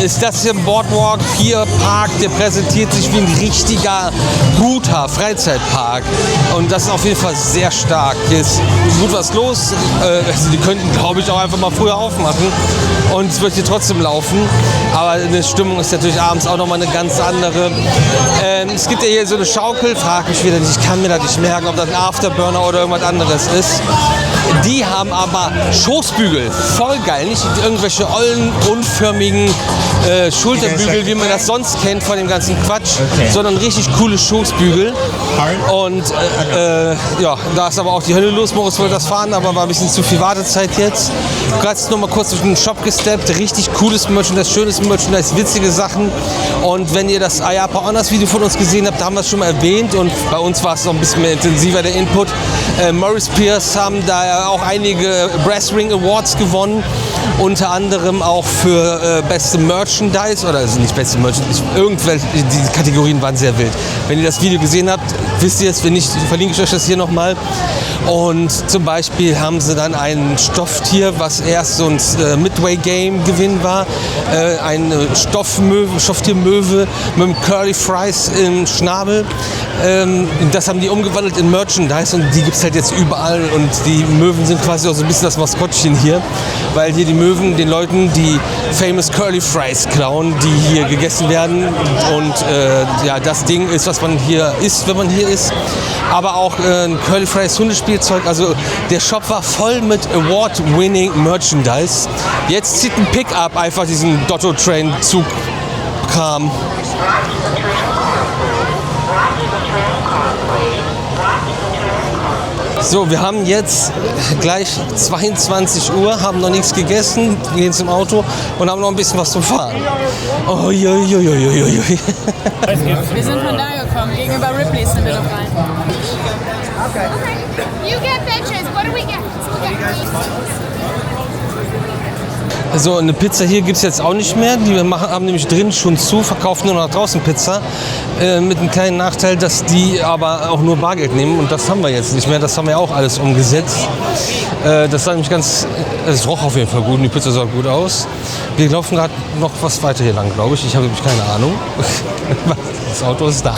ist das hier ein Boardwalk Pier Park, der präsentiert sich wie ein richtiger guter Freizeitpark. Und das ist auf jeden Fall sehr stark. Hier ist gut was los. Also die könnten, glaube ich, auch einfach mal früher aufmachen. Und es wird hier trotzdem laufen. Aber eine Stimmung ist natürlich abends auch nochmal eine ganz andere. Es gibt ja hier so eine Schaukel, frag mich wieder nicht, ich kann mir das nicht merken, ob das ein Afterburner oder irgendwas anderes ist. Die haben aber Schoßbügel, voll geil, nicht irgendwelche ollen, unförmigen Schulterbügel, wie man das sonst kennt von dem ganzen Quatsch, sondern richtig coole Schoßbügel. Und ja, da ist aber auch die Hölle los. Moritz wollte das fahren, aber war ein bisschen zu viel Wartezeit jetzt. Gerade jetzt noch mal kurz durch den Shop gesteppt, richtig cooles Merchandise, schönes Merchandise, witzige Sachen. Und wenn ihr das IAPA Honors Video von uns gesehen habt, da haben wir es schon mal erwähnt und bei uns war es noch ein bisschen mehr intensiver, der Input. Maurice Pierce haben da auch einige Brass Ring Awards gewonnen, unter anderem auch für beste Merchandise, oder also nicht beste Merchandise, irgendwelche, die Kategorien waren sehr wild. Wenn ihr das Video gesehen habt, wisst ihr es, wenn nicht, verlinke ich euch das hier nochmal. Und zum Beispiel haben sie dann ein Stofftier, was erst so ein Midway-Game-Gewinn war, eine Stofftiermöwe mit einem Curly Fries im Schnabel. Das haben die umgewandelt in Merchandise und die gibt es halt jetzt überall und die Möwen sind quasi auch so ein bisschen das Maskottchen hier, weil hier die Möwen den Leuten die famous Curly Fries klauen, die hier gegessen werden und ja, das Ding ist, was man hier isst, wenn man hier ist, aber auch ein Curly Fries Hundespielzeug, also der Shop war voll mit Award-winning Merchandise. Jetzt zieht ein Pickup einfach diesen Dotto-Train-Zug-Kram So, wir haben jetzt gleich 22 Uhr, haben noch nichts gegessen, gehen zum Auto und haben noch ein bisschen was zum Fahren. Oh, Wir sind von da gekommen, gegenüber Ripley's sind wir doch rein. You get pictures. What do we get? So, eine Pizza hier gibt es jetzt auch nicht mehr. Die haben nämlich drin schon zu, verkaufen nur nach draußen Pizza. Mit einem kleinen Nachteil, dass die aber auch nur Bargeld nehmen. Und das haben wir jetzt nicht mehr. Das haben wir auch alles umgesetzt. Das war nämlich es roch auf jeden Fall gut und die Pizza sah gut aus. Wir laufen gerade noch was weiter hier lang, glaube ich. Ich habe nämlich keine Ahnung. Das Auto ist da.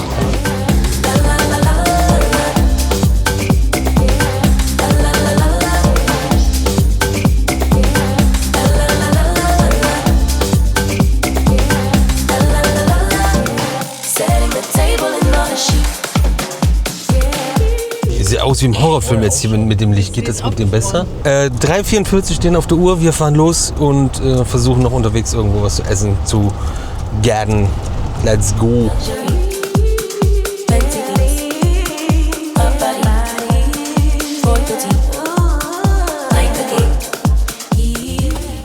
Sieht aus wie im Horrorfilm jetzt hier mit dem Licht. Geht das mit dem besser? 3:44 stehen auf der Uhr. Wir fahren los und versuchen noch unterwegs irgendwo was zu essen zu werden. Let's go.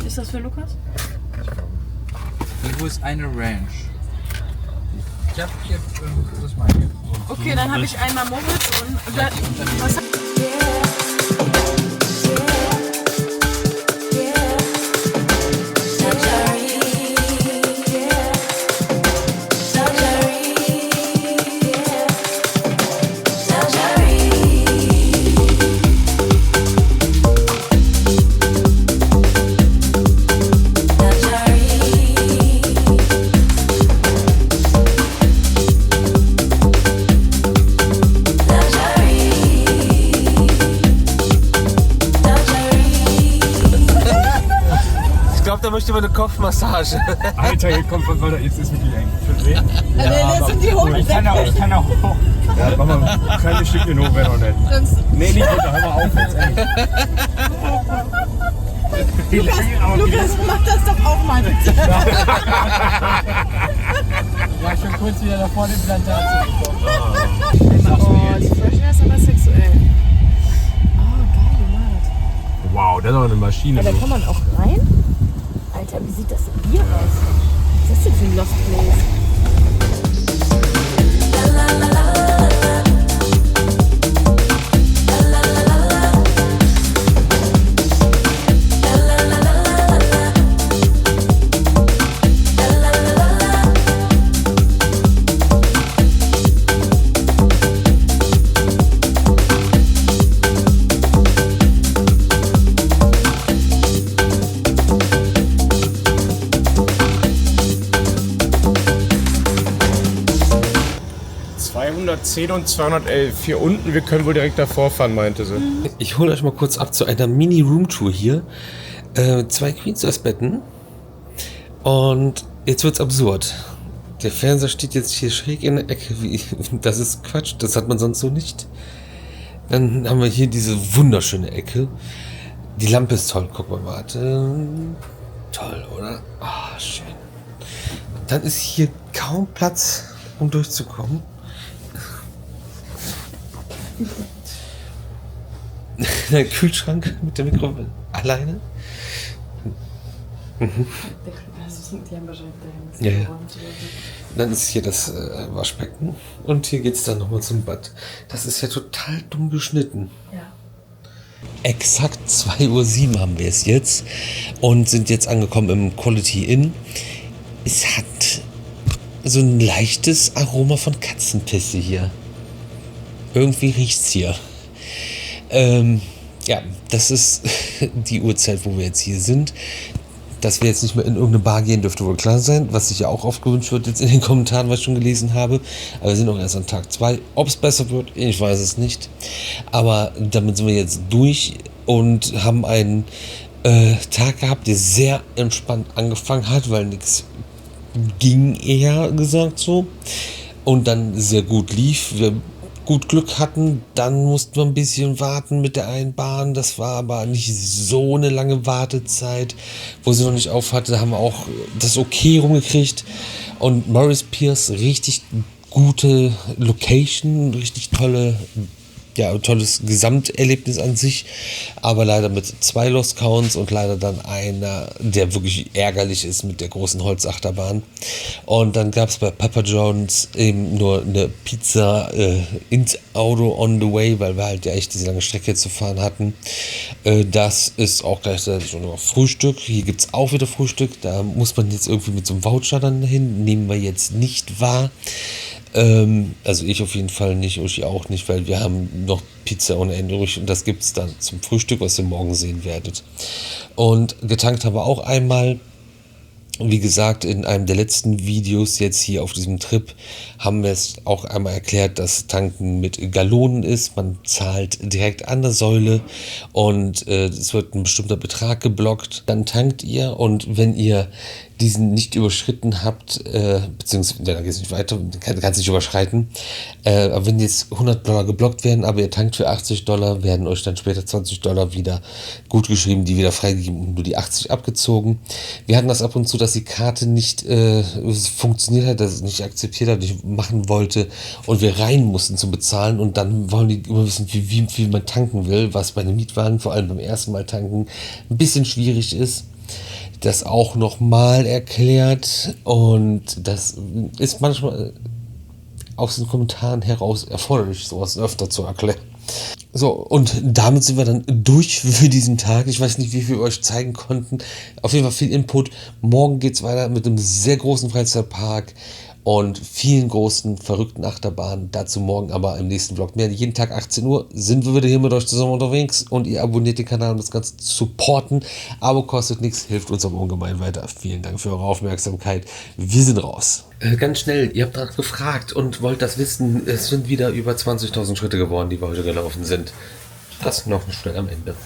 Ist das für Lukas? Wo ist eine Ranch? Ich hab hier, das ist meine. Okay, dann habe ich einmal Moritz und was Da möchte man eine Kopfmassage. Alter, hier kommt was weiter. Jetzt ist wirklich eng. Tut weh? das sind die Hunde. Ich kann auch hoch. Ja, mach mal ein kleines Stückchen hoch, wäre noch nett. Nee, nicht runter, hör mal auf jetzt, ey. Lukas, mach das doch auch mal bitte. Ja, schon kurz wieder da vorne Implantat zurückkommen. Oh, die Freshness ist aber sexuell. Oh, geil gemacht. Wow, das ist doch eine Maschine. Da kann man auch rein? Alter, wie sieht das denn hier aus? Was ist das denn für ein Lost Place? und 211. Hier unten, wir können wohl direkt davor fahren, meinte sie. Ich hole euch mal kurz ab zu einer Mini-Room-Tour hier. 2 Queen-Size-Betten. Und jetzt wird's absurd. Der Fernseher steht jetzt hier schräg in der Ecke. Das ist Quatsch, das hat man sonst so nicht. Dann haben wir hier diese wunderschöne Ecke. Die Lampe ist toll, guck mal, warte. Toll, oder? Ah, schön. Dann ist hier kaum Platz, um durchzukommen. Der Kühlschrank mit der Mikrowelle alleine. Die haben wahrscheinlich Ja, ja. Dann ist hier das Waschbecken und hier geht's dann nochmal zum Bad. Das ist ja total dumm geschnitten. Ja. Exakt 2:07 Uhr haben wir es jetzt und sind jetzt angekommen im Quality Inn. Es hat so ein leichtes Aroma von Katzenpisse hier. Irgendwie riecht's hier. Ja, das ist die Uhrzeit, wo wir jetzt hier sind. Dass wir jetzt nicht mehr in irgendeine Bar gehen, dürfte wohl klar sein, was sich ja auch oft gewünscht wird jetzt in den Kommentaren, was ich schon gelesen habe. Aber wir sind auch erst an Tag 2. Ob es besser wird, ich weiß es nicht. Aber damit sind wir jetzt durch und haben einen Tag gehabt, der sehr entspannt angefangen hat, weil nichts ging, eher gesagt so. Und dann sehr gut lief. Wir gut Glück hatten, dann mussten wir ein bisschen warten mit der einen Bahn. Das war aber nicht so eine lange Wartezeit, wo sie noch nicht auf hatte. Da haben wir auch das okay rumgekriegt. Und Morris Pierce, richtig gute Location, richtig tolles Gesamterlebnis an sich, aber leider mit 2 Lost Counts und leider dann einer, der wirklich ärgerlich ist mit der großen Holzachterbahn. Und dann gab es bei Papa John's eben nur eine Pizza ins Auto on the way, weil wir halt ja echt diese lange Strecke zu fahren hatten. Das ist auch gleichzeitig noch Frühstück. Hier gibt es auch wieder Frühstück. Da muss man jetzt irgendwie mit so einem Voucher dann hin. Nehmen wir jetzt nicht wahr. Also ich auf jeden Fall nicht, Uschi auch nicht, weil wir haben noch Pizza ohne Ende übrig und das gibt es dann zum Frühstück, was ihr morgen sehen werdet. Und getankt haben wir auch einmal. Wie gesagt, in einem der letzten Videos jetzt hier auf diesem Trip haben wir es auch einmal erklärt, dass Tanken mit Gallonen ist. Man zahlt direkt an der Säule und es wird ein bestimmter Betrag geblockt. Dann tankt ihr und wenn ihr diesen nicht überschritten habt, beziehungsweise, dann geht es nicht weiter, kann es nicht überschreiten, aber wenn jetzt $100 geblockt werden, aber ihr tankt für $80, werden euch dann später $20 wieder gut geschrieben, die wieder freigegeben und nur die 80 abgezogen. Wir hatten das ab und zu, dass die Karte nicht funktioniert hat, dass es nicht akzeptiert hat, nicht machen wollte und wir rein mussten zum Bezahlen und dann wollen die immer wissen, wie viel man tanken will, was bei einem Mietwagen, vor allem beim ersten Mal tanken, ein bisschen schwierig ist. Das auch nochmal erklärt und das ist manchmal aus den Kommentaren heraus erforderlich, sowas öfter zu erklären. So, und damit sind wir dann durch für diesen Tag. Ich weiß nicht, wie viel wir euch zeigen konnten. Auf jeden Fall viel Input. Morgen geht es weiter mit einem sehr großen Freizeitpark und vielen großen, verrückten Achterbahnen. Dazu morgen aber im nächsten Vlog mehr. Jeden Tag 18 Uhr sind wir wieder hier mit euch zusammen unterwegs und ihr abonniert den Kanal, um das Ganze zu supporten. Abo kostet nichts, hilft uns aber ungemein weiter. Vielen Dank für eure Aufmerksamkeit. Wir sind raus. Ganz schnell, ihr habt gerade gefragt und wollt das wissen. Es sind wieder über 20.000 Schritte geworden, die wir heute gelaufen sind. Das noch schnell am Ende.